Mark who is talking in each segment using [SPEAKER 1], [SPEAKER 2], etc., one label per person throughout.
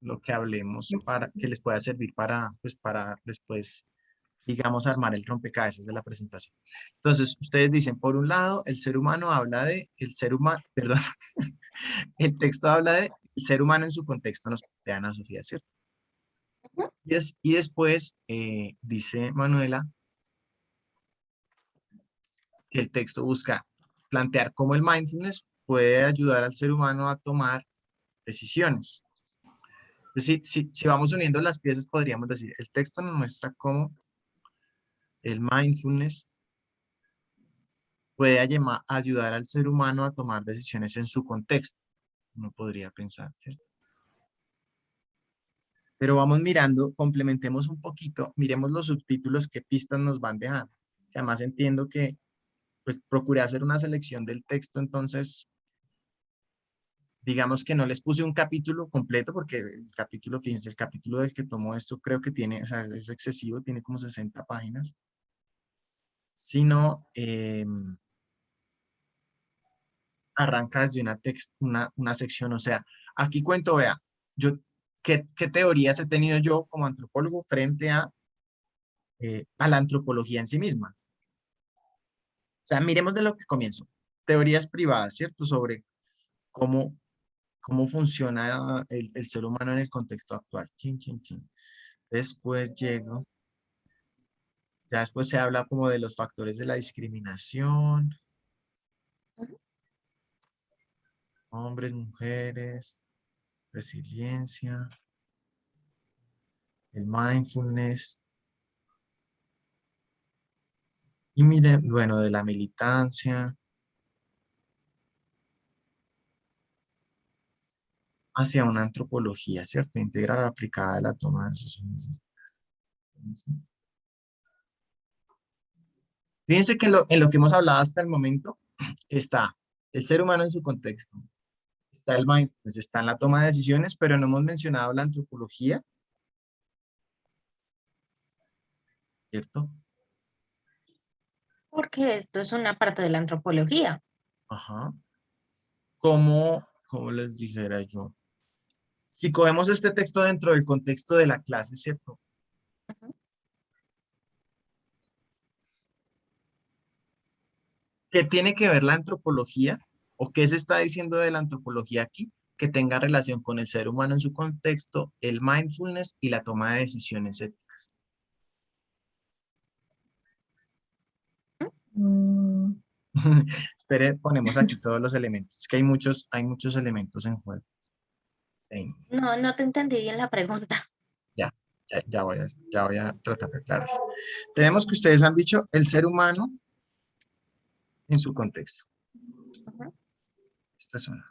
[SPEAKER 1] lo que hablemos para que les pueda servir para, pues, para después, digamos, armar el rompecabezas de la presentación. Entonces, ustedes dicen, por un lado, el ser humano habla de, el ser humano, perdón, el texto habla de el ser humano en su contexto, nos plantea Ana Sofía, ¿cierto?
[SPEAKER 2] Ujú.
[SPEAKER 1] Y después, dice Manuela, que el texto busca plantear cómo el mindfulness puede ayudar al ser humano a tomar decisiones. Entonces, si vamos uniendo las piezas, podríamos decir, el texto nos muestra cómo el mindfulness puede ayudar al ser humano a tomar decisiones en su contexto. Uno podría pensar, ¿cierto? Pero vamos mirando, complementemos un poquito, miremos los subtítulos, qué pistas nos van dejando. Que además entiendo que, pues, procuré hacer una selección del texto, entonces, digamos que no les puse un capítulo completo, porque el capítulo, fíjense, el capítulo del que tomó esto creo que tiene, o sea, es excesivo, tiene como 60 páginas, sino arranca desde una sección, o sea, aquí cuento, vea, yo, ¿qué teorías he tenido yo como antropólogo frente a la antropología en sí misma? O sea, miremos de lo que comienzo. Teorías privadas, ¿cierto? Sobre cómo, cómo funciona el ser humano en el contexto actual. Chin, chin, chin. Después llego, ya después se habla como de los factores de la discriminación,
[SPEAKER 2] Ujú.
[SPEAKER 1] hombres, mujeres, resiliencia, el mindfulness. Y miren, bueno, de la militancia hacia una antropología, ¿cierto? Integral aplicada a la toma de decisiones. Fíjense que en lo que hemos hablado hasta el momento está el ser humano en su contexto, está el mindfulness, está en la toma de decisiones, pero no hemos mencionado la antropología, ¿cierto?
[SPEAKER 2] Porque esto es una parte de la antropología.
[SPEAKER 1] Ajá. Como les dijera yo, si cogemos este texto dentro del contexto de la clase, ¿cierto?
[SPEAKER 2] Ujú.
[SPEAKER 1] ¿Qué tiene que ver la antropología o qué se está diciendo de la antropología aquí que tenga relación con el ser humano en su contexto, el mindfulness y la toma de decisiones éticas?
[SPEAKER 3] Mm,
[SPEAKER 1] Espere, ponemos aquí todos los elementos. Es que hay muchos elementos en juego. Ven,
[SPEAKER 2] No, no te entendí bien la pregunta.
[SPEAKER 1] ya, ya voy a tratar de aclarar. Tenemos que ustedes han dicho el ser humano en su contexto.
[SPEAKER 2] Ujú.
[SPEAKER 1] Esta es una.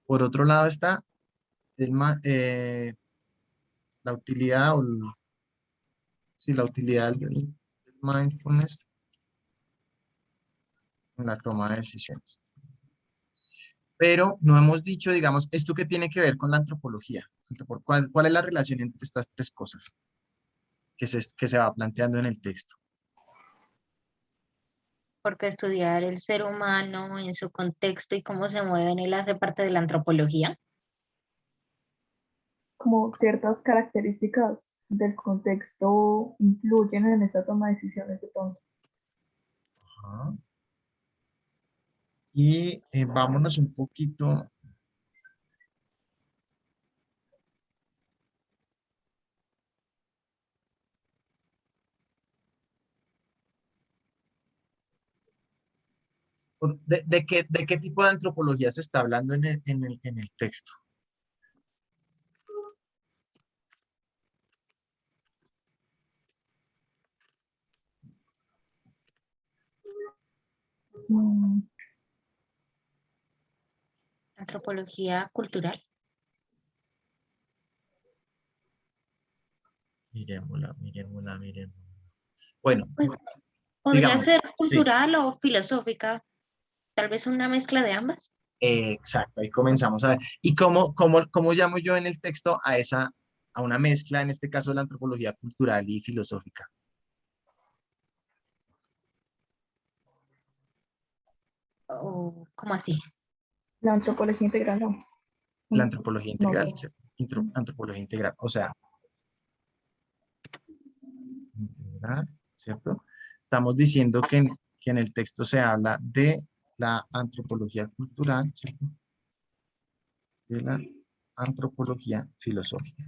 [SPEAKER 1] Por otro lado está la utilidad sí, la utilidad del mindfulness en la toma de decisiones. Pero no hemos dicho, digamos, esto que tiene que ver con la antropología. ¿Cuál es la relación entre estas tres cosas que se va planteando en el texto?
[SPEAKER 2] Porque estudiar el ser humano en su contexto y cómo se mueve en él hace parte de la antropología.
[SPEAKER 3] como ciertas características del contexto influyen en esta toma de decisiones de pronto.
[SPEAKER 1] Ajá. Y vámonos un poquito. De qué tipo de antropología se está hablando en el texto?
[SPEAKER 3] Mm,
[SPEAKER 2] Antropología cultural.
[SPEAKER 1] Miremosla. Bueno,
[SPEAKER 2] Pues podría
[SPEAKER 1] digamos,
[SPEAKER 2] ser
[SPEAKER 1] sí,
[SPEAKER 2] cultural o filosófica, tal vez una mezcla de ambas.
[SPEAKER 1] exacto, ahí comenzamos a ver. ¿Y cómo llamo yo en el texto a una mezcla, en este caso de la antropología cultural y filosófica?
[SPEAKER 2] O, ¿cómo así?
[SPEAKER 3] la antropología integral no.
[SPEAKER 1] La antropología integral,
[SPEAKER 3] No.
[SPEAKER 1] ¿cierto? Antropología integral, o sea, integral, ¿cierto? Estamos diciendo que en el texto se habla de la antropología cultural, ¿cierto? De la antropología filosófica.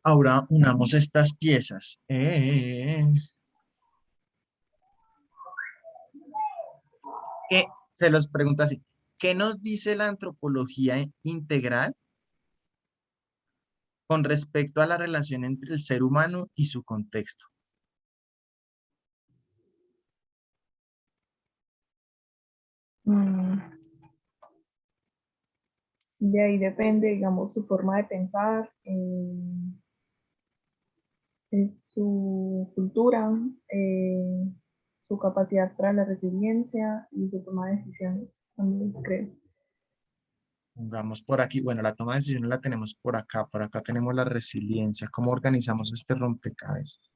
[SPEAKER 1] Ahora unamos estas piezas. Que se los pregunta así. ¿Qué nos dice la antropología integral con respecto a la relación entre el ser humano y su contexto?
[SPEAKER 3] Mm, De ahí depende, digamos, su forma de pensar, su cultura, su capacidad para la resiliencia y su toma de decisiones, también creo.
[SPEAKER 1] Pongamos por aquí, bueno, la toma de decisiones la tenemos por acá tenemos la resiliencia, cómo organizamos este rompecabezas.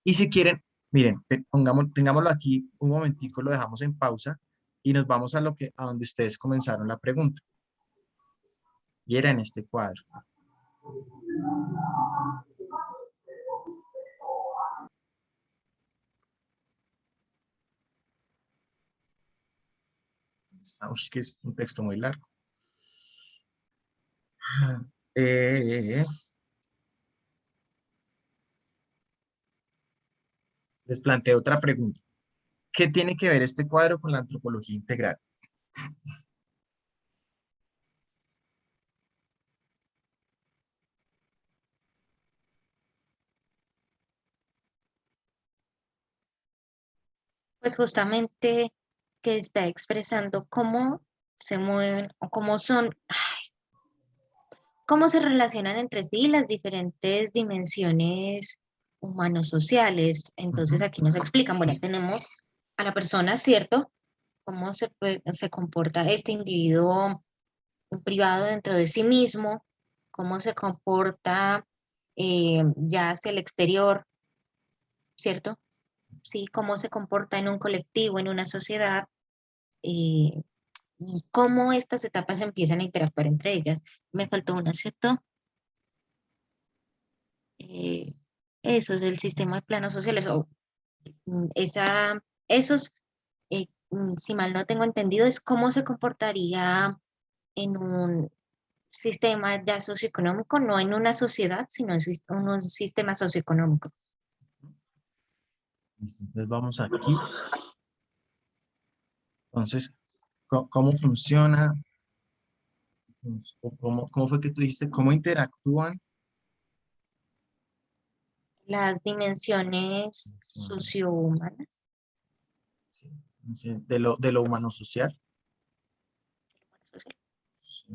[SPEAKER 1] Y si quieren, miren, tengámoslo aquí un momentico, lo dejamos en pausa y nos vamos a donde ustedes comenzaron la pregunta. Y era en este cuadro. Es que es un texto muy largo. Les planteo otra pregunta. ¿Qué tiene que ver este cuadro con la antropología integral?
[SPEAKER 2] Pues justamente que está expresando cómo se mueven o cómo son, cómo se relacionan entre sí las diferentes dimensiones humanos-sociales. Entonces
[SPEAKER 1] Ujú.
[SPEAKER 2] aquí nos explican, bueno, tenemos a la persona, ¿cierto? Cómo se comporta este individuo privado dentro de sí mismo, cómo se comporta ya hacia el exterior, ¿cierto? Sí, cómo se comporta en un colectivo, en una sociedad, eh, y cómo estas etapas empiezan a interactuar entre ellas. Me faltó una, ¿cierto? Eh, Eso es el sistema de planos sociales, o esos, si mal no tengo entendido, es cómo se comportaría en un sistema ya socioeconómico, no en una sociedad, sino en un sistema socioeconómico.
[SPEAKER 1] Listo, entonces vamos aquí. Entonces, ¿cómo funciona? ¿Cómo fue que tú dijiste? ¿Cómo interactúan?
[SPEAKER 2] Las dimensiones sociohumanas.
[SPEAKER 1] Sí, sí, de lo humano social.
[SPEAKER 2] Social.
[SPEAKER 1] Sí.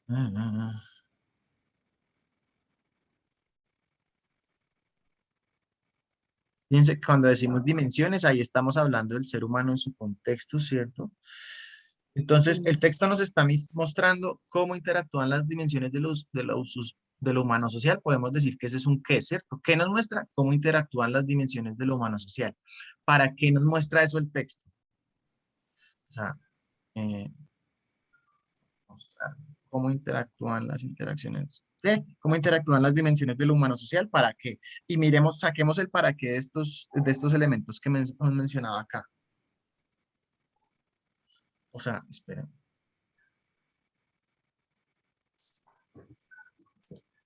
[SPEAKER 1] Ah, ah, ah. Fíjense que cuando decimos dimensiones, ahí estamos hablando del ser humano en su contexto, ¿cierto? Entonces,
[SPEAKER 2] Sí.
[SPEAKER 1] el texto nos está mostrando cómo interactúan las dimensiones de lo humano social. Podemos decir que ese es un qué, ¿cierto? ¿Qué nos muestra? Cómo interactúan las dimensiones de lo humano social. ¿Para qué nos muestra eso el texto? O sea, eh, mostrar cómo interactúan las interacciones. ¿Qué? ¿Cómo interactúan las dimensiones de lo humano social? ¿Para qué? Y miremos, saquemos el para qué de estos elementos que hemos mencionado acá. O sea, esperen.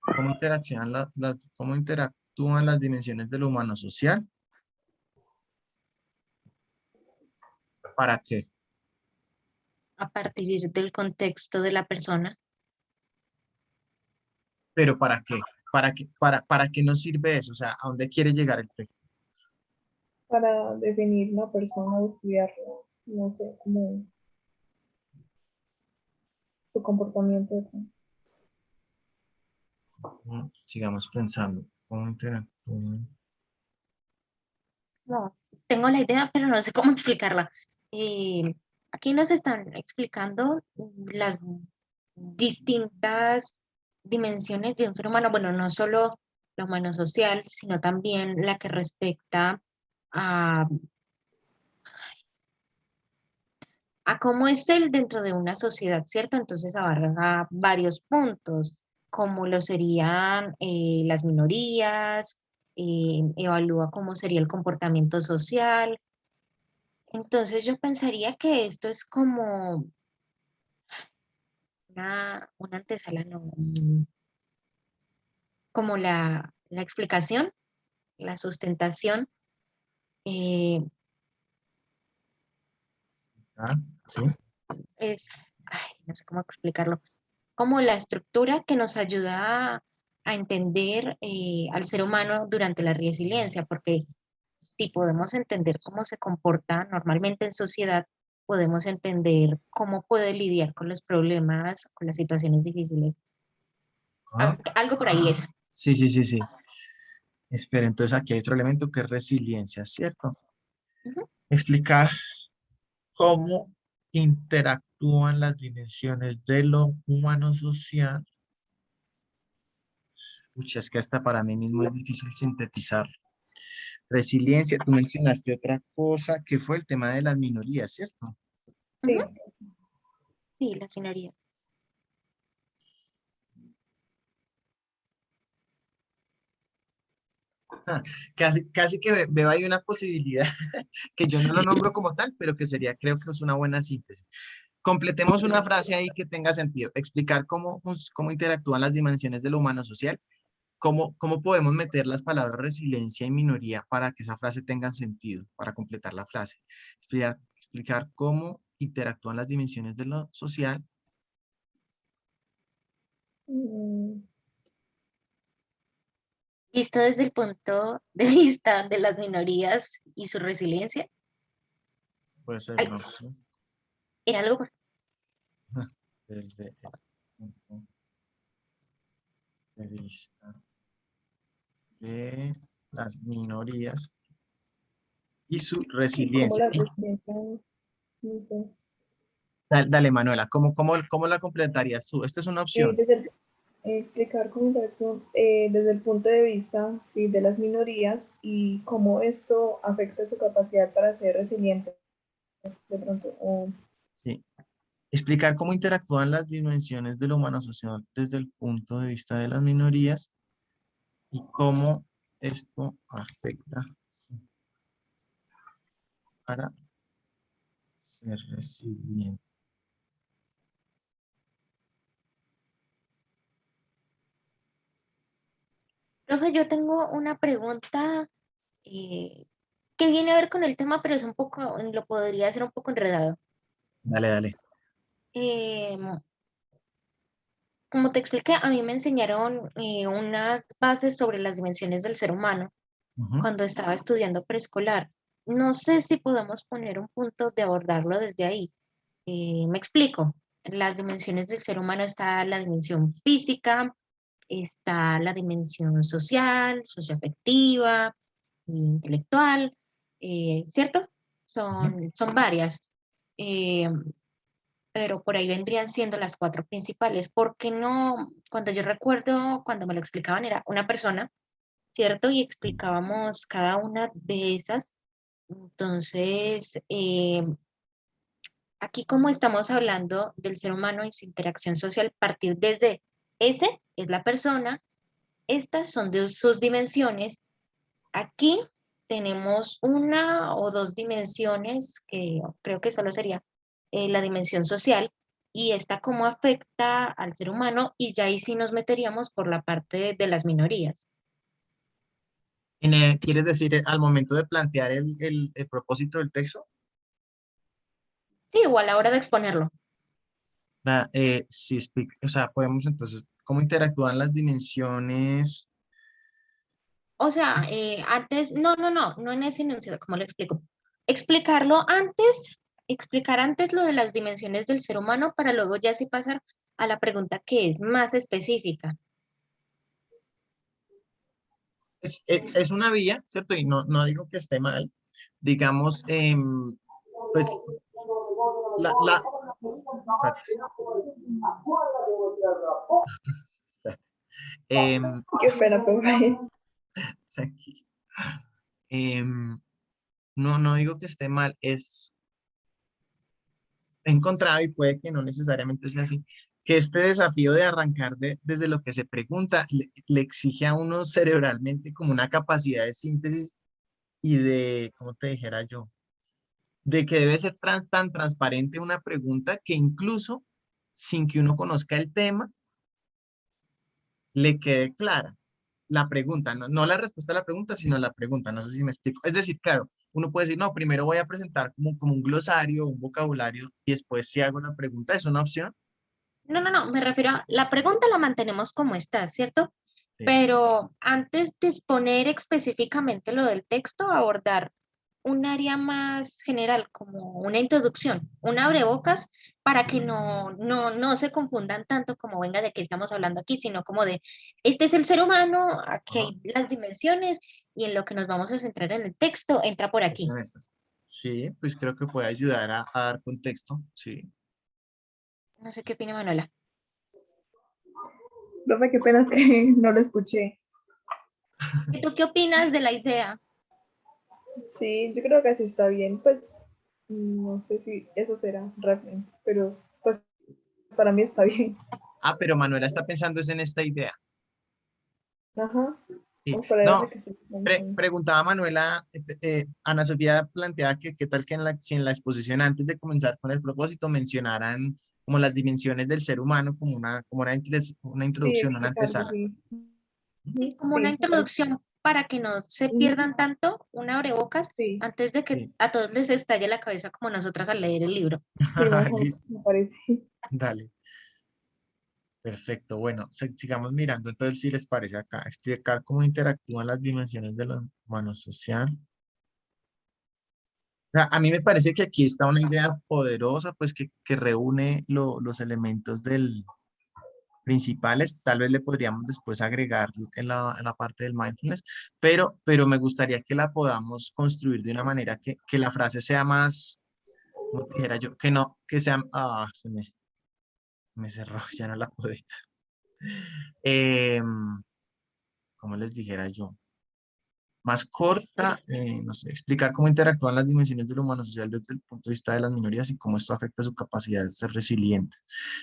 [SPEAKER 1] ¿Cómo interactúan las dimensiones de lo humano social? ¿Para qué?
[SPEAKER 2] A partir del contexto de la persona.
[SPEAKER 1] ¿Pero para qué? ¿Para qué nos sirve eso? O sea, ¿a dónde quiere llegar el texto?
[SPEAKER 3] Para definir una persona o estudiarla, no sé, como su comportamiento.
[SPEAKER 1] Sigamos pensando. ¿Cómo interactúan?
[SPEAKER 2] No, tengo la idea, pero no sé cómo explicarla. Eh, Aquí nos están explicando las distintas dimensiones de un ser humano. Bueno, no solo la humano-social, sino también la que respecta a, a cómo es él dentro de una sociedad, ¿cierto? Entonces abarca varios puntos, como lo serían las minorías, evalúa cómo sería el comportamiento social. Entonces yo pensaría que esto es como una antesala, no, como la explicación, la sustentación, eh,
[SPEAKER 1] Ah, sí.
[SPEAKER 2] es, ay, no sé cómo explicarlo, como la estructura que nos ayuda a entender al ser humano durante la resiliencia, porque si podemos entender cómo se comporta normalmente en sociedad, podemos entender cómo puede lidiar con los problemas, con las situaciones difíciles.
[SPEAKER 1] Ah,
[SPEAKER 2] Algo por ahí es.
[SPEAKER 1] sí, sí, sí, sí. Espera, entonces aquí hay otro elemento que es resiliencia, ¿cierto?
[SPEAKER 2] Ujú.
[SPEAKER 1] Explicar cómo interactúan las dimensiones de lo humano social. Uy, es que hasta para mí mismo es difícil sintetizar. Resiliencia, tú mencionaste otra cosa que fue el tema de las minorías, ¿cierto?
[SPEAKER 3] Sí,
[SPEAKER 2] Ujú. Sí, las minorías.
[SPEAKER 1] Ah, casi que veo ahí una posibilidad que yo no lo nombro como tal, pero que sería, creo que es una buena síntesis. Completemos una frase ahí que tenga sentido. Explicar cómo interactúan las dimensiones de lo humano social. ¿Cómo podemos meter las palabras resiliencia y minoría para que esa frase tenga sentido, para completar la frase? Explicar cómo interactúan las dimensiones de lo social.
[SPEAKER 3] mm,
[SPEAKER 2] Visto desde el punto de vista de las minorías y su resiliencia,
[SPEAKER 1] Puede ser,
[SPEAKER 2] ay,
[SPEAKER 1] no sé,
[SPEAKER 2] era algo,
[SPEAKER 1] desde el punto de vista de las minorías y su
[SPEAKER 3] sí, como
[SPEAKER 1] resiliencia.
[SPEAKER 3] la resiliencia, no sé.
[SPEAKER 1] Dale, Manuela, ¿cómo la completarías tú? Esta es una opción.
[SPEAKER 3] Desde explicar cómo interactúan desde el punto de vista, sí, de las minorías y cómo esto afecta su capacidad para ser resiliente de pronto.
[SPEAKER 1] Sí. Explicar cómo interactúan las dimensiones de lo humano social desde el punto de vista de las minorías y cómo esto afecta para ser resiliente.
[SPEAKER 2] profe, yo tengo una pregunta eh, que viene a ver con el tema, pero es un poco, lo podría ser un poco enredado.
[SPEAKER 1] Dale, dale.
[SPEAKER 2] Eh, Como te expliqué, a mí me enseñaron unas bases sobre las dimensiones del ser humano
[SPEAKER 1] Ujú.
[SPEAKER 2] cuando estaba estudiando preescolar. No sé si podemos poner un punto de abordarlo desde ahí. Me explico. En las dimensiones del ser humano está la dimensión física, está la dimensión social, socioafectiva, intelectual, ¿cierto?
[SPEAKER 1] Ujú.
[SPEAKER 2] Son varias. Eh, pero por ahí vendrían siendo las cuatro principales, porque no, cuando yo recuerdo, cuando me lo explicaban, era una persona, ¿cierto? Y explicábamos cada una de esas. Entonces, aquí como estamos hablando del ser humano y su interacción social, partir desde ese es la persona, estas son de sus dimensiones. Aquí tenemos una o dos dimensiones, que creo que solo sería la dimensión social, y esta cómo afecta al ser humano, y ya ahí sí nos meteríamos por la parte de las minorías.
[SPEAKER 1] ¿Quieres decir al momento de plantear el propósito del texto?
[SPEAKER 2] Sí, o a la hora de exponerlo.
[SPEAKER 1] Sí, o sea, podemos entonces, ¿cómo interactúan las dimensiones?
[SPEAKER 2] O sea, antes, no en ese enunciado, ¿cómo lo explico? Explicarlo antes, explicar antes lo de las dimensiones del ser humano para luego ya sí pasar a la pregunta que es más específica.
[SPEAKER 1] Es una vía, ¿cierto? Y no digo que esté mal. Digamos, pues espérate. Em,
[SPEAKER 3] Qué pena, profe.
[SPEAKER 1] tranquilo. Em, no, no digo que esté mal, es he encontrado y puede que no necesariamente sea así, que este desafío de arrancar desde lo que se pregunta le exige a uno cerebralmente como una capacidad de síntesis y de, ¿cómo te dijera yo? De que debe ser tan transparente una pregunta que incluso sin que uno conozca el tema, le quede clara la pregunta, no la respuesta a la pregunta, sino la pregunta, no sé si me explico. Es decir, claro, uno puede decir, no, primero voy a presentar como un glosario, un vocabulario, y después si hago una pregunta, es una opción.
[SPEAKER 2] No, no, no, me refiero a la pregunta la mantenemos como está, ¿cierto?
[SPEAKER 1] Sí.
[SPEAKER 2] Pero antes de exponer específicamente lo del texto, abordar un área más general, como una introducción, un abrebocas, para que no se confundan tanto como venga de qué estamos hablando aquí, sino como de, este es el ser humano, aquí
[SPEAKER 1] Ajá.
[SPEAKER 2] hay las dimensiones y en lo que nos vamos a centrar en el texto entra por aquí.
[SPEAKER 1] Son estas. Sí, pues creo que puede ayudar a dar contexto, sí.
[SPEAKER 2] No sé qué opina Manuela.
[SPEAKER 3] Profe, qué pena que no lo escuché.
[SPEAKER 2] ¿Y tú qué opinas de la idea?
[SPEAKER 3] Sí, yo creo que así está bien. Pues no sé si eso será realmente, pero pues para mí está bien.
[SPEAKER 1] Ah, pero Manuela está pensando es en esta idea.
[SPEAKER 3] Ajá.
[SPEAKER 1] Sí.
[SPEAKER 3] O para
[SPEAKER 1] No,
[SPEAKER 3] lo que estoy pensando.
[SPEAKER 1] preguntaba Manuela, Ana Sofía planteaba que qué tal que si en la exposición antes de comenzar con el propósito mencionaran como las dimensiones del ser humano como una
[SPEAKER 3] Sí,
[SPEAKER 1] introducción, una
[SPEAKER 3] explicarlo,
[SPEAKER 1] antesala.
[SPEAKER 3] sí.
[SPEAKER 2] Sí,
[SPEAKER 3] Ujú,
[SPEAKER 2] como una
[SPEAKER 3] sí, me parece.
[SPEAKER 2] introducción para que no se
[SPEAKER 3] Ujú,
[SPEAKER 2] pierdan tanto, un abrebocas,
[SPEAKER 3] sí,
[SPEAKER 2] antes de que
[SPEAKER 1] Sí.
[SPEAKER 2] a todos les estalle la cabeza como nosotras al leer el libro.
[SPEAKER 3] sí, mejor,
[SPEAKER 1] Listo,
[SPEAKER 3] me parece.
[SPEAKER 1] dale. Perfecto. Bueno, sigamos mirando. Entonces, si les parece acá, explicar cómo interactúan las dimensiones de lo humano social. Sea, a mí me parece que aquí está una idea poderosa, pues que reúne los elementos principales. Tal vez le podríamos después agregar en la parte del mindfulness, pero me gustaría que la podamos construir de una manera que la frase sea más, como te dijera yo, que no, que sea, me cerró, ya no la pude. Como les dijera yo, más corta, no sé, explicar cómo interactúan las dimensiones del humano social desde el punto de vista de las minorías y cómo esto afecta su capacidad de ser resiliente.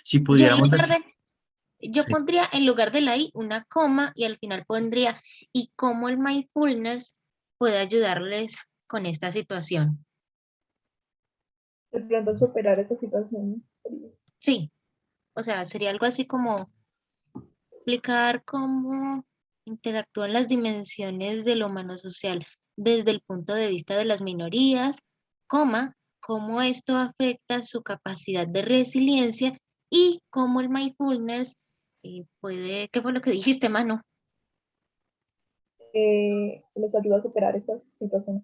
[SPEAKER 1] Si
[SPEAKER 2] Yo en
[SPEAKER 1] pudiéramos
[SPEAKER 2] lugar
[SPEAKER 1] decir,
[SPEAKER 2] de, yo
[SPEAKER 1] sí,
[SPEAKER 2] pondría en lugar de la I una coma y al final pondría y cómo el mindfulness puede ayudarles con esta situación.
[SPEAKER 3] De pronto superar esas situaciones.
[SPEAKER 2] Sí, o sea, sería algo así como explicar cómo interactúan las dimensiones del humano social desde el punto de vista de las minorías, coma, cómo esto afecta su capacidad de resiliencia y cómo el mindfulness puede, ¿qué fue lo que dijiste, Mano?
[SPEAKER 3] Les ayuda a superar esas situaciones.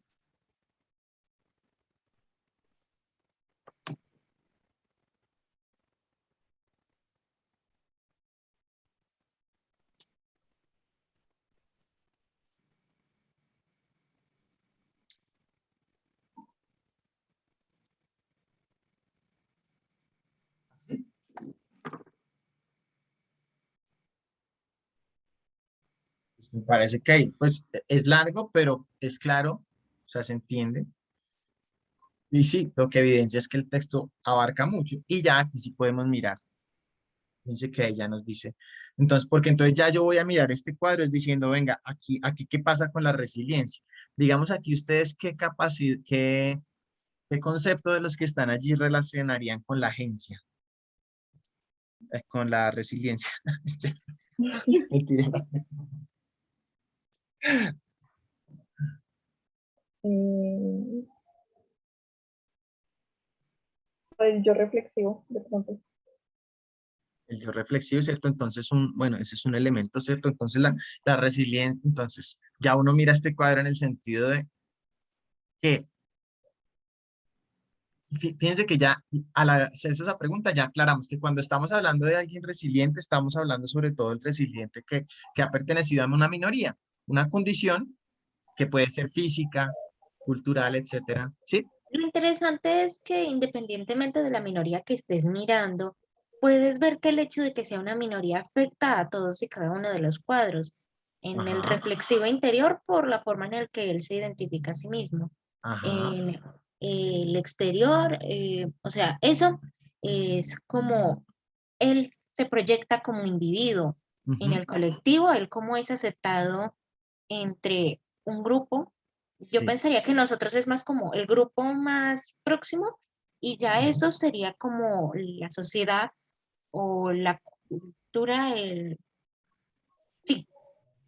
[SPEAKER 1] sí, pues me parece que ahí, pues es largo, pero es claro, o sea, se entiende. Y sí, lo que evidencia es que el texto abarca mucho y ya aquí sí podemos mirar. Dice que ella nos dice. Entonces, porque entonces ya yo voy a mirar este cuadro, es diciendo, venga, aquí qué pasa con la resiliencia. Digamos aquí ustedes qué capacidad, qué concepto de los que están allí relacionarían con la agencia, con la resiliencia. Mentira.
[SPEAKER 3] Eh, el yo reflexivo, de pronto.
[SPEAKER 1] El yo reflexivo, ¿cierto? Entonces, bueno, ese es un elemento, ¿cierto? Entonces, la resiliencia, entonces, ya uno mira este cuadro en el sentido de que, fíjense que ya al hacerse esa pregunta, ya aclaramos que cuando estamos hablando de alguien resiliente, estamos hablando sobre todo del resiliente que ha pertenecido a una minoría, una condición que puede ser física, cultural, etcétera, ¿sí?
[SPEAKER 2] Lo interesante es que independientemente de la minoría que estés mirando, puedes ver que el hecho de que sea una minoría afecta a todos y cada uno de los cuadros. En el
[SPEAKER 1] Ajá,
[SPEAKER 2] reflexivo interior, por la forma en la que él se identifica a sí mismo.
[SPEAKER 1] ajá,
[SPEAKER 2] En el exterior, o sea, eso es como él se proyecta como individuo. En
[SPEAKER 1] ujú,
[SPEAKER 2] el colectivo, él como es aceptado entre un grupo. Yo
[SPEAKER 1] sí,
[SPEAKER 2] pensaría que nosotros es más como el grupo más próximo y ya
[SPEAKER 1] ujú,
[SPEAKER 2] eso sería como la sociedad o la cultura, sí,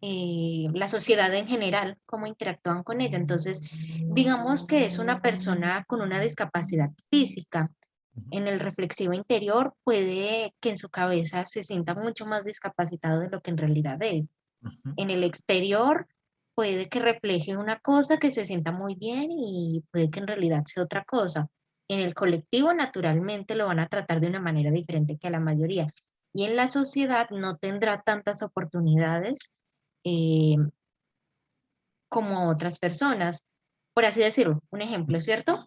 [SPEAKER 2] la sociedad en general, cómo interactúan con ella. Entonces, digamos que es una persona con una discapacidad física.
[SPEAKER 1] ujú,
[SPEAKER 2] En el reflexivo interior puede que en su cabeza se sienta mucho más discapacitado de lo que en realidad es.
[SPEAKER 1] ujú,
[SPEAKER 2] En el exterior puede que refleje una cosa que se sienta muy bien y puede que en realidad sea otra cosa. En el colectivo, naturalmente, lo van a tratar de una manera diferente que a la mayoría. Y en la sociedad no tendrá tantas oportunidades eh, como otras personas, por así decirlo. Un ejemplo, ¿cierto?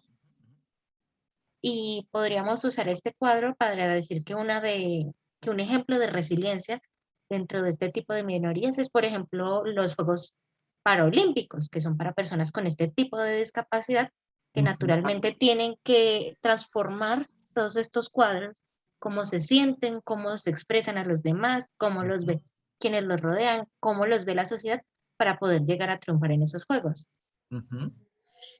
[SPEAKER 2] Y podríamos usar este cuadro para decir que un ejemplo de resiliencia dentro de este tipo de minorías es, por ejemplo, los Juegos Paralímpicos, que son para personas con este tipo de discapacidad, que
[SPEAKER 1] ujú,
[SPEAKER 2] naturalmente tienen que transformar todos estos cuadros, cómo se sienten, cómo se expresan a los demás, cómo los
[SPEAKER 1] ujú,
[SPEAKER 2] ve quienes los rodean, cómo los ve la sociedad para poder llegar a triunfar en esos juegos.
[SPEAKER 1] ujú.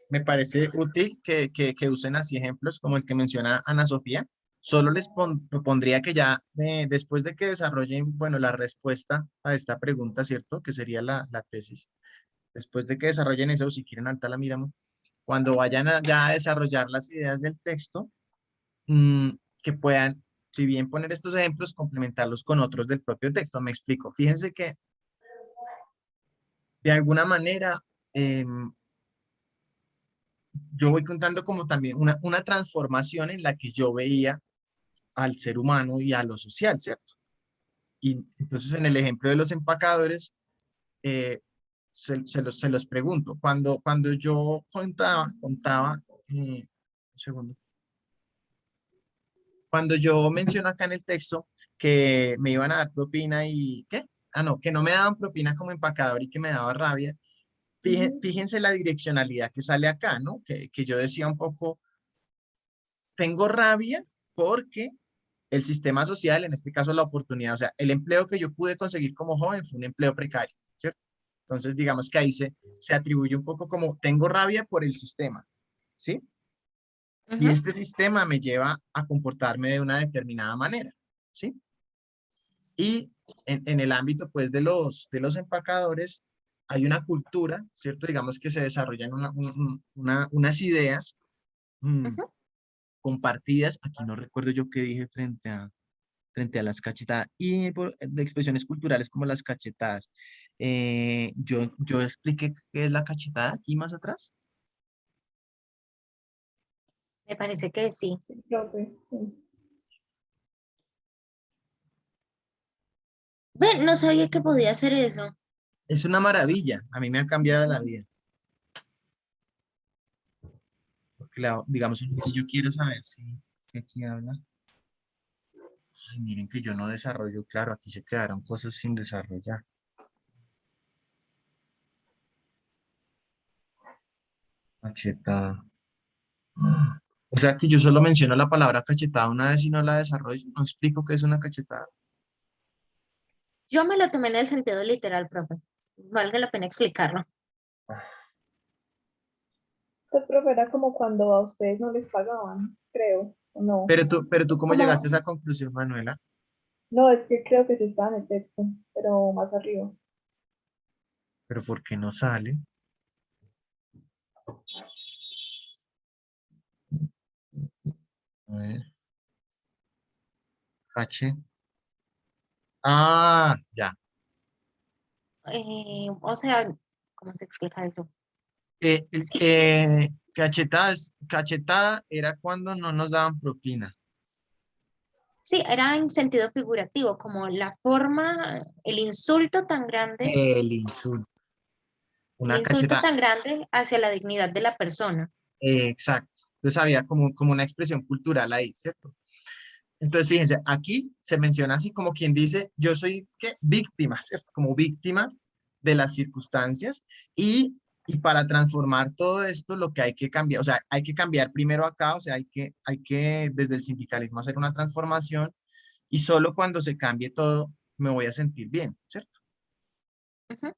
[SPEAKER 1] Me parece útil que usen así ejemplos como el que menciona Ana Sofía. Solo propondría que ya después de que desarrollen, bueno, la respuesta a esta pregunta, ¿cierto? Que sería la tesis. Después de que desarrollen eso, si quieren, ahorita la miramos. Cuando vayan ya a desarrollar las ideas del texto, mm, que puedan, si bien poner estos ejemplos, complementarlos con otros del propio texto. Me explico. Fíjense que de alguna manera yo voy contando como también una transformación en la que yo veía al ser humano y a lo social, ¿cierto? Y entonces en el ejemplo de los empacadores, eh, se los pregunto. Cuando yo contaba, un segundo, cuando yo menciono acá en el texto que me iban a dar propina y, ¿qué? Ah, no, que no me daban propina como empacador y que me daba rabia.
[SPEAKER 3] Ujú.
[SPEAKER 1] Fíjense la direccionalidad que sale acá, ¿no? Que yo decía un poco, tengo rabia porque el sistema social, en este caso la oportunidad, o sea, el empleo que yo pude conseguir como joven fue un empleo precario, ¿cierto? Entonces, digamos que ahí se atribuye un poco como, tengo rabia por el sistema, ¿sí? Y
[SPEAKER 2] Ujú,
[SPEAKER 1] este sistema me lleva a comportarme de una determinada manera, ¿sí? Y en el ámbito, pues, de los empacadores, hay una cultura, ¿cierto? Digamos que se desarrollan unas ideas mm,
[SPEAKER 2] ujú.
[SPEAKER 1] compartidas. Aquí no recuerdo yo qué dije frente a las cachetadas y de expresiones culturales como las cachetadas. Yo expliqué qué es la cachetada aquí más atrás.
[SPEAKER 2] Me parece que sí.
[SPEAKER 3] Profe, sí.
[SPEAKER 2] Ve, no sabía que podía hacer eso.
[SPEAKER 1] Es una maravilla, a mí me ha cambiado la vida. Porque digamos, si yo quiero saber si aquí habla. Ay, miren que yo no desarrollo, claro, aquí se quedaron cosas sin desarrollar. Cachetada. O sea que yo solo menciono la palabra cachetada una vez y no la desarrollo. No explico qué es una cachetada.
[SPEAKER 2] Yo me lo tomé en el sentido literal, profe. Valga la pena explicarlo.
[SPEAKER 3] Pues, profe, era como cuando a ustedes no les pagaban, creo, o no.
[SPEAKER 1] Pero tú, ¿cómo llegaste a
[SPEAKER 3] Como,
[SPEAKER 1] esa conclusión, Manuela?
[SPEAKER 3] no, es que creo que sí está en el texto, pero más arriba.
[SPEAKER 1] Pero ¿por qué no sale? A ver, H. Ah, ya.
[SPEAKER 2] O sea, ¿cómo se explica eso?
[SPEAKER 1] Cachetada era cuando no nos daban propina.
[SPEAKER 2] Sí, era en sentido figurativo, como la forma,
[SPEAKER 1] El insulto.
[SPEAKER 2] el
[SPEAKER 1] Una
[SPEAKER 2] insulto
[SPEAKER 1] cachetada.
[SPEAKER 2] tan grande hacia la dignidad de la persona.
[SPEAKER 1] Exacto. Entonces había como una expresión cultural ahí, ¿cierto? Entonces, fíjense, aquí se menciona así como quien dice, yo soy, ¿qué? Víctima, ¿cierto? Como víctima de las circunstancias y para transformar todo esto lo que hay que cambiar, o sea, hay que cambiar primero acá, o sea, hay que desde el sindicalismo hacer una transformación y solo cuando se cambie todo me voy a sentir bien, ¿cierto?
[SPEAKER 2] Ujú.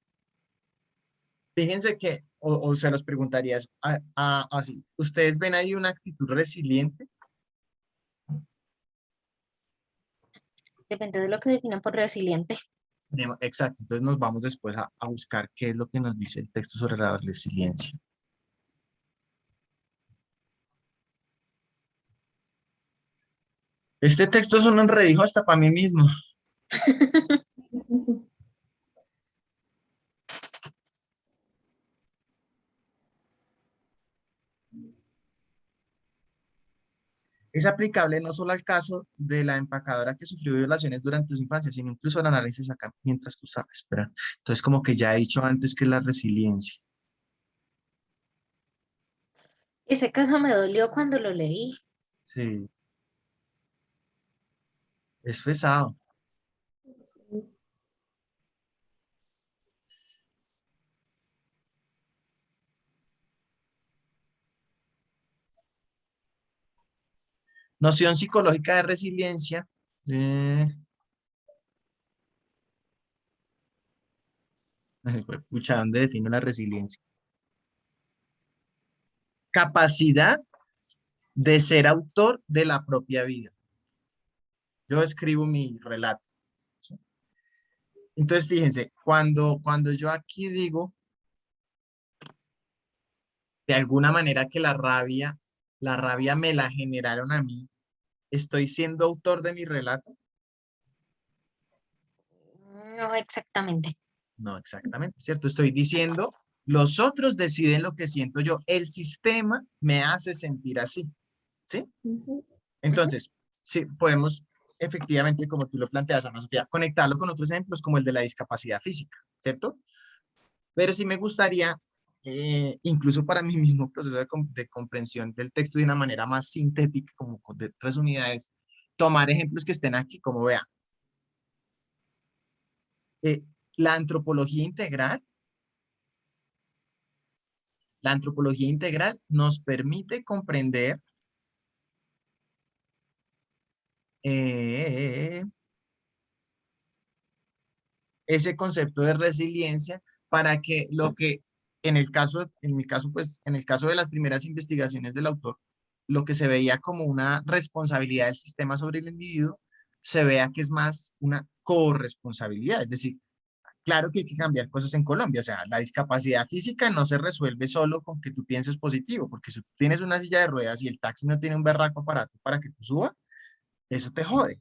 [SPEAKER 1] Fíjense que, o se los preguntaría así, ¿ustedes ven ahí una actitud resiliente?
[SPEAKER 2] Depende de lo que definan por resiliente.
[SPEAKER 1] Exacto, entonces nos vamos después a buscar qué es lo que nos dice el texto sobre la resiliencia. Este texto es un enredijo hasta para mí mismo. Es aplicable no solo al caso de la empacadora que sufrió violaciones durante su infancia, sino incluso al análisis acá mientras cursaba. Espera. Entonces, como que ya he dicho antes que la resiliencia.
[SPEAKER 2] Ese caso me dolió cuando lo leí.
[SPEAKER 1] Sí, es pesado. Noción psicológica de resiliencia. Eh, Pucha, ¿dónde defino la resiliencia? Capacidad de ser autor de la propia vida. Yo escribo mi relato. ¿Sí? Entonces, fíjense, cuando yo aquí digo de alguna manera que la rabia me la generaron a mí, ¿estoy siendo autor de mi relato?
[SPEAKER 2] No exactamente.
[SPEAKER 1] No, exactamente, ¿cierto? Estoy diciendo, los otros deciden lo que siento yo, el sistema me hace sentir así, ¿sí?
[SPEAKER 3] Ujú.
[SPEAKER 2] Ujú.
[SPEAKER 1] Entonces, sí, podemos efectivamente, como tú lo planteas, Ana Sofía, conectarlo con otros ejemplos como el de la discapacidad física, ¿cierto? Pero sí me gustaría, incluso para mi mismo proceso de comprensión del texto de una manera más sintética, como de resumida, es tomar ejemplos que estén aquí, como vea, eh, la antropología integral, la antropología integral nos permite comprender eh, ese concepto de resiliencia para que lo que en mi caso, pues en el caso de las primeras investigaciones del autor, lo que se veía como una responsabilidad del sistema sobre el individuo, se vea que es más una corresponsabilidad. Es decir, claro que hay que cambiar cosas en Colombia. O sea, la discapacidad física no se resuelve solo con que tú pienses positivo, porque si tú tienes una silla de ruedas y el taxi no tiene un berraco aparato para que tú subas, eso te jode,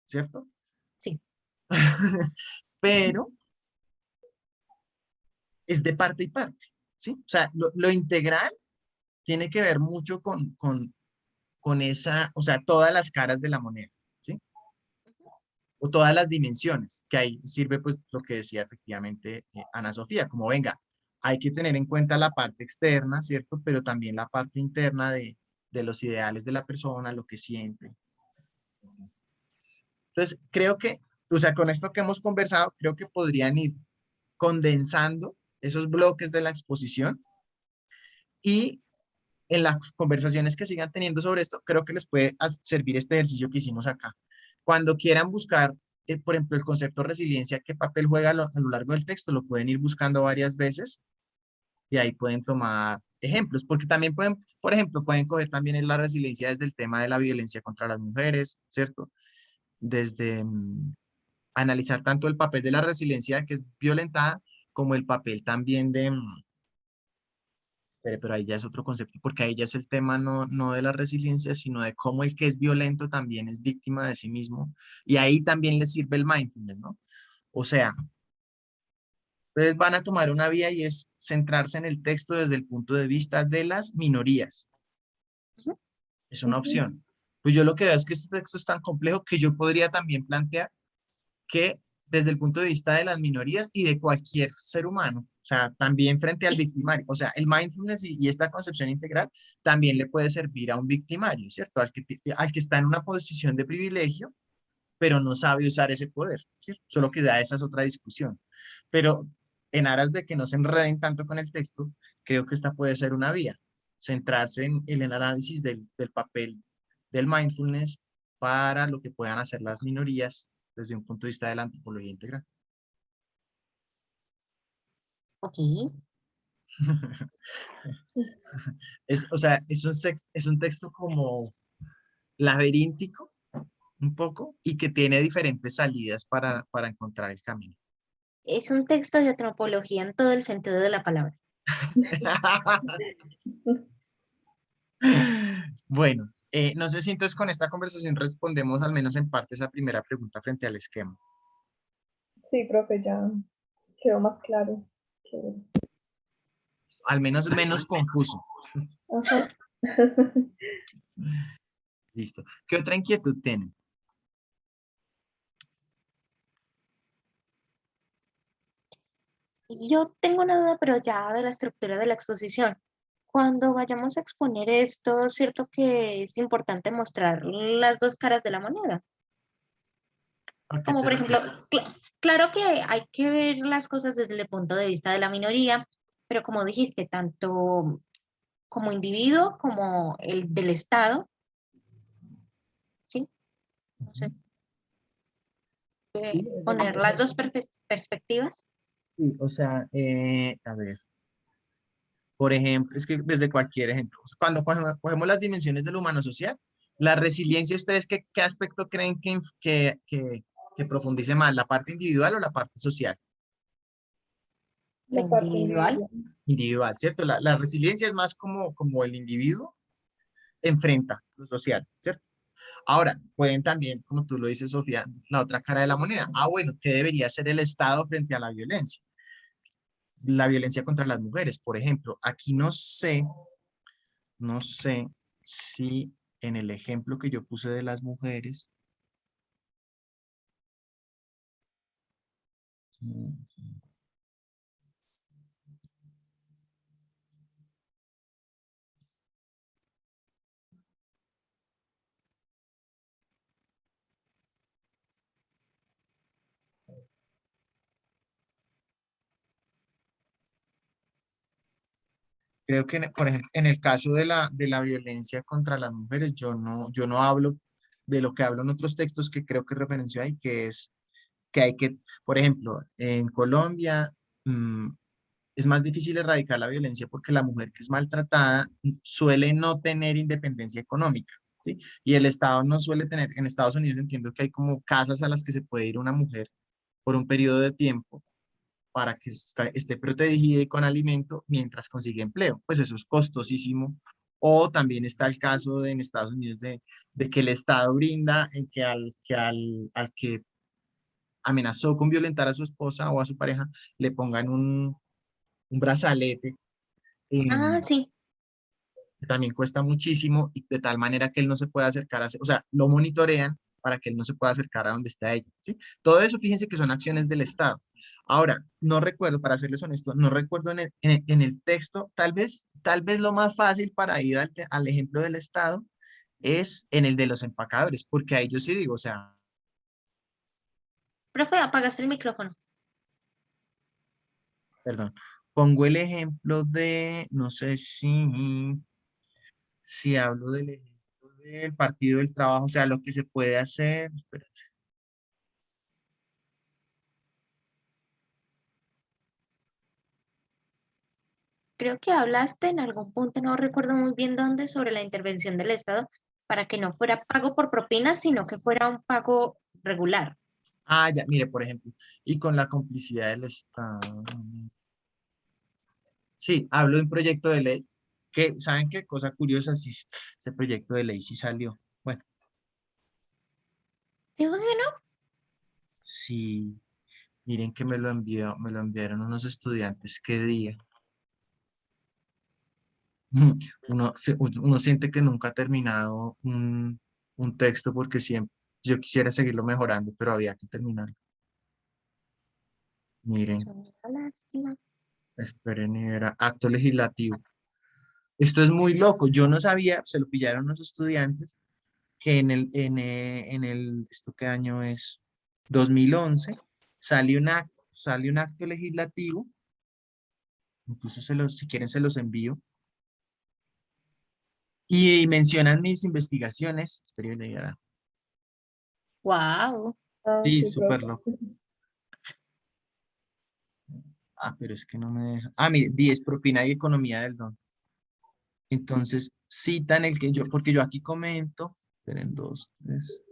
[SPEAKER 1] ¿cierto?
[SPEAKER 2] Sí.
[SPEAKER 1] Pero es de parte y parte, ¿sí? O sea, lo integral tiene que ver mucho con esa, o sea, todas las caras de la moneda, ¿sí? O todas las dimensiones, que ahí sirve pues lo que decía efectivamente Ana Sofía, como venga, hay que tener en cuenta la parte externa, ¿cierto? Pero también la parte interna de los ideales de la persona, lo que siente. Entonces, creo que, o sea, con esto que hemos conversado, creo que podrían ir condensando esos bloques de la exposición y en las conversaciones que sigan teniendo sobre esto, creo que les puede servir este ejercicio que hicimos acá. Cuando quieran buscar, por ejemplo, el concepto de resiliencia, qué papel juega a lo largo del texto, lo pueden ir buscando varias veces y ahí pueden tomar ejemplos, porque también pueden, por ejemplo, pueden coger también en la resiliencia desde el tema de la violencia contra las mujeres, ¿cierto? Desde analizar tanto el papel de la resiliencia que es violentada, como el papel también de, pero ahí ya es otro concepto, porque ahí ya es el tema no de la resiliencia, sino de cómo el que es violento también es víctima de sí mismo. Y ahí también le sirve el mindfulness, ¿no? O sea, ustedes van a tomar una vía y es centrarse en el texto desde el punto de vista de las minorías. Es una
[SPEAKER 3] Ujú.
[SPEAKER 1] opción. Pues yo lo que veo es que este texto es tan complejo que yo podría también plantear que desde el punto de vista de las minorías y de cualquier ser humano. O sea, también frente al victimario. O sea, el mindfulness y esta concepción integral también le puede servir a un victimario, ¿cierto? Al que está en una posición de privilegio, pero no sabe usar ese poder, ¿cierto? Solo que da esa es otra discusión. Pero en aras de que no se enreden tanto con el texto, creo que esta puede ser una vía, centrarse en el análisis del papel del mindfulness para lo que puedan hacer las minorías desde un punto de vista de la antropología integral.
[SPEAKER 2] Ok.
[SPEAKER 1] O sea, es un texto como laberíntico, un poco, y que tiene diferentes salidas para encontrar el camino.
[SPEAKER 2] Es un texto de antropología en todo el sentido de la palabra.
[SPEAKER 1] Bueno, no sé si entonces con esta conversación respondemos al menos en parte esa primera pregunta frente al esquema.
[SPEAKER 3] Sí, profe, ya quedó más claro. Chévere.
[SPEAKER 1] Al menos menos confuso.
[SPEAKER 3] Ajá.
[SPEAKER 1] Listo. ¿Qué otra inquietud tienen?
[SPEAKER 2] Y yo tengo una duda, pero ya de la estructura de la exposición. Cuando vayamos a exponer esto, cierto que es importante mostrar las dos caras de la moneda.
[SPEAKER 1] ¿A qué
[SPEAKER 2] Como
[SPEAKER 1] te
[SPEAKER 2] por ejemplo,
[SPEAKER 1] refieres?
[SPEAKER 2] claro que hay que ver las cosas desde el punto de vista de la minoría, pero como dijiste, tanto como individuo como el del Estado, ¿sí? No sé,
[SPEAKER 1] Sí,
[SPEAKER 2] poner las dos perspectivas.
[SPEAKER 1] sí, o sea, a ver, por ejemplo, es que desde cualquier ejemplo, cuando cogemos las dimensiones del humano social, la resiliencia, ¿ustedes qué aspecto creen que profundice más, la parte individual o la parte social?
[SPEAKER 2] La
[SPEAKER 3] La parte
[SPEAKER 2] individual.
[SPEAKER 3] individual.
[SPEAKER 1] Individual, ¿cierto? La resiliencia es más como el individuo enfrenta lo social, ¿cierto? Ahora, pueden también, como tú lo dices, Sofía, la otra cara de la moneda. Ah, bueno, ¿qué debería hacer el Estado frente a la violencia? La violencia contra las mujeres, por ejemplo. Aquí no sé si en el ejemplo que yo puse de las mujeres, mm, creo que, por ejemplo, en el caso de la violencia contra las mujeres, yo no hablo de lo que hablo en otros textos que creo que referenció ahí, que es que hay que, por ejemplo, en Colombia, mm, es más difícil erradicar la violencia porque la mujer que es maltratada suele no tener independencia económica, ¿sí? Y el Estado no suele tener, en Estados Unidos entiendo que hay como casas a las que se puede ir una mujer por un periodo de tiempo para que esté protegida y con alimento mientras consigue empleo. Pues eso es costosísimo. O también está el caso en Estados Unidos de que el Estado brinda en que al que amenazó con violentar a su esposa o a su pareja, le pongan un brazalete,
[SPEAKER 2] Ah, sí.
[SPEAKER 1] que también cuesta muchísimo y de tal manera que él no se pueda acercar o sea, lo monitorean para que él no se pueda acercar a donde está ella, ¿sí? Todo eso, fíjense que son acciones del Estado. Ahora, no recuerdo, para serles honesto, no recuerdo en el texto, tal vez lo más fácil para ir al ejemplo del Estado es en el de los empacadores, porque ahí yo sí digo, o sea,
[SPEAKER 2] Profe, apagaste el micrófono.
[SPEAKER 1] perdón, pongo el ejemplo de, no sé si hablo del ejemplo del Partido del Trabajo, o sea, lo que se puede hacer, espera,
[SPEAKER 2] Creo que hablaste en algún punto, no recuerdo muy bien dónde, sobre la intervención del Estado para que no fuera pago por propinas, sino que fuera un pago regular.
[SPEAKER 1] ya, mire, por ejemplo, y con la complicidad del Estado. Sí, hablo de un proyecto de ley que, ¿saben qué cosa curiosa? Sí, ese proyecto de ley sí salió. Bueno,
[SPEAKER 2] ¿Sí funcionó?
[SPEAKER 1] sí, miren que me lo enviaron unos estudiantes, qué día. Uno siente que nunca ha terminado un texto porque siempre, yo quisiera seguirlo mejorando, pero había que terminarlo. Miren,
[SPEAKER 2] Es una lástima.
[SPEAKER 1] esperen, era acto legislativo. Esto es muy loco. Yo no sabía, se lo pillaron los estudiantes, que ¿esto qué año es? 2011, salió un acto legislativo, incluso si quieren se los envío, y mencionan mis investigaciones. Esperen, era-
[SPEAKER 2] Wow.
[SPEAKER 3] Ah,
[SPEAKER 1] Sí,
[SPEAKER 3] sí,
[SPEAKER 1] súper
[SPEAKER 3] profe.
[SPEAKER 1] loco. Ah, pero es que no me deja. Ah, mire, 10, propina y economía del don. Entonces, citan el que yo, porque yo aquí comento, esperen, dos, tres.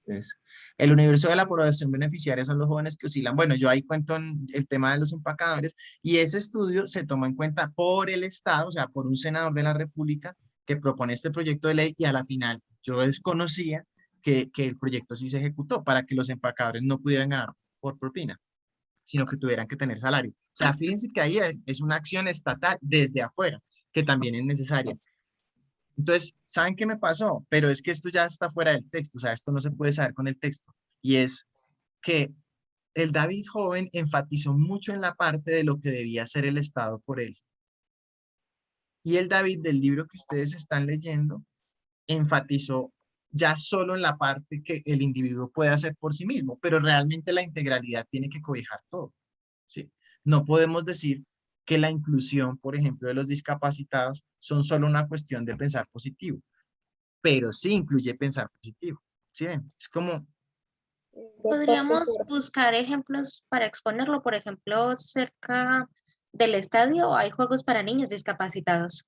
[SPEAKER 1] Entonces, el universo de la población beneficiaria son los jóvenes que oscilan. Bueno, yo ahí cuento el tema de los empacadores y ese estudio se toma en cuenta por el Estado, o sea, por un senador de la República que propone este proyecto de ley y a la final yo desconocía que el proyecto sí se ejecutó para que los empacadores no pudieran ganar por propina, sino que tuvieran que tener salario. O sea, fíjense que ahí es una acción estatal desde afuera, que también es necesaria. Entonces, ¿saben qué me pasó? Pero es que esto ya está fuera del texto, o sea, esto no se puede saber con el texto. Y es que el David joven enfatizó mucho en la parte de lo que debía hacer el Estado por él. Y el David del libro que ustedes están leyendo enfatizó ya solo en la parte que el individuo puede hacer por sí mismo, pero realmente la integralidad tiene que cobijar todo, ¿sí? No podemos decir que la inclusión, por ejemplo, de los discapacitados son solo una cuestión de pensar positivo, pero sí incluye pensar positivo, ¿sí ven? Es como,
[SPEAKER 3] Dos partes
[SPEAKER 2] Podríamos
[SPEAKER 3] fuertes.
[SPEAKER 2] buscar ejemplos para exponerlo. Por ejemplo, cerca del estadio hay juegos para niños discapacitados.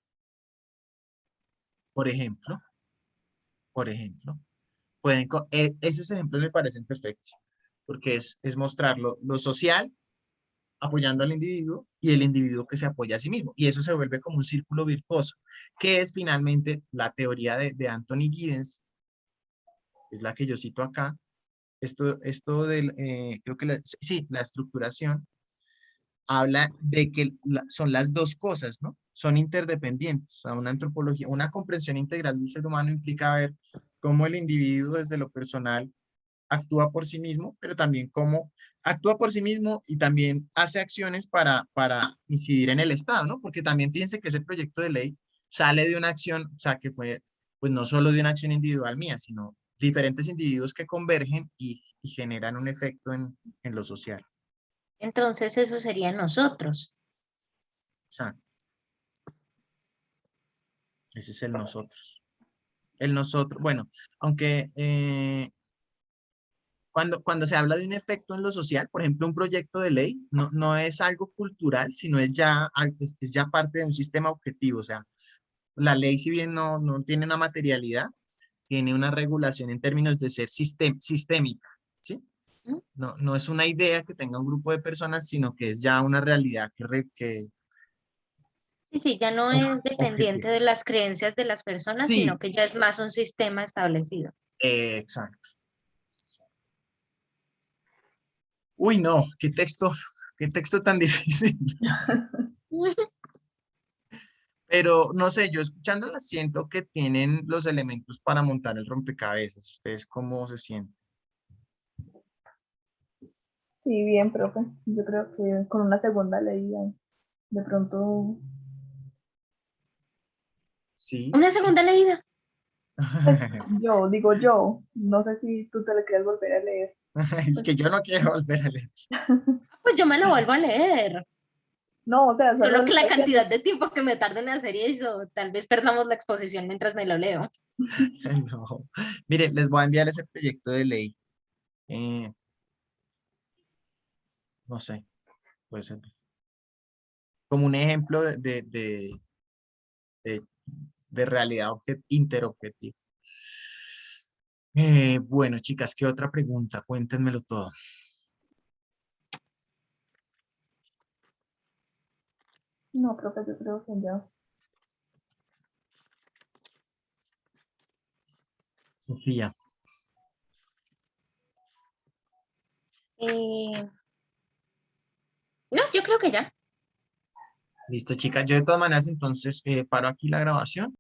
[SPEAKER 1] por ejemplo, por ejemplo, esos ejemplos me parecen perfectos, porque es mostrar lo social apoyando al individuo y el individuo que se apoya a sí mismo. Y eso se vuelve como un círculo virtuoso, que es finalmente la teoría de Anthony Giddens, es la que yo cito acá. Esto del, creo que sí, la estructuración habla de que son las dos cosas, ¿no? Son interdependientes. O sea, una antropología, una comprensión integral del ser humano implica ver cómo el individuo desde lo personal actúa por sí mismo, pero también cómo actúa por sí mismo y también hace acciones para incidir en el Estado, ¿no? Porque también fíjense que ese proyecto de ley sale de una acción, o sea, que fue, pues no solo de una acción individual mía, sino diferentes individuos que convergen y generan un efecto en lo social.
[SPEAKER 2] Entonces, eso sería nosotros.
[SPEAKER 1] O sea, ese es el nosotros. El nosotros, bueno, aunque cuando se habla de un efecto en lo social, por ejemplo, un proyecto de ley, no es algo cultural, sino es ya parte de un sistema objetivo. O sea, la ley, si bien no tiene una materialidad, tiene una regulación en términos de ser sistémica, ¿sí?
[SPEAKER 2] ¿Mm?
[SPEAKER 1] No es una idea que tenga un grupo de personas, sino que es ya una realidad que
[SPEAKER 2] Sí, sí, ya no es dependiente
[SPEAKER 1] objetiva.
[SPEAKER 2] de las creencias de las personas, sino
[SPEAKER 1] Sí,
[SPEAKER 2] que ya es más un sistema establecido.
[SPEAKER 1] exacto. Uy, no, qué texto tan difícil. Pero no sé, yo escuchándolas siento que tienen los elementos para montar el rompecabezas. ¿Ustedes cómo se sienten?
[SPEAKER 3] Sí, bien, profe. Yo creo que con una segunda leída, de pronto,
[SPEAKER 1] Sí.
[SPEAKER 2] Una segunda leída.
[SPEAKER 3] pues yo, digo yo, no sé si tú te la quieres volver a leer.
[SPEAKER 1] Es
[SPEAKER 3] Pues
[SPEAKER 1] que yo no quiero volver a leer.
[SPEAKER 2] Pues yo me lo vuelvo a leer.
[SPEAKER 3] no, o sea, solo
[SPEAKER 2] Solo
[SPEAKER 3] lo
[SPEAKER 2] que
[SPEAKER 3] estoy
[SPEAKER 2] la
[SPEAKER 3] haciendo.
[SPEAKER 2] cantidad de tiempo que me tarda en hacer eso, tal vez perdamos la exposición mientras me lo leo.
[SPEAKER 1] No. Miren, les voy a enviar ese proyecto de ley. Eh, no sé, puede ser como un ejemplo de, de realidad interobjetiva. Bueno, chicas, ¿qué otra pregunta? Cuéntenmelo todo.
[SPEAKER 3] No, profe, yo creo que ya.
[SPEAKER 1] Sofía.
[SPEAKER 2] Eh, no, yo creo que ya.
[SPEAKER 1] Listo, chicas. Yo de todas maneras, entonces, paro aquí la grabación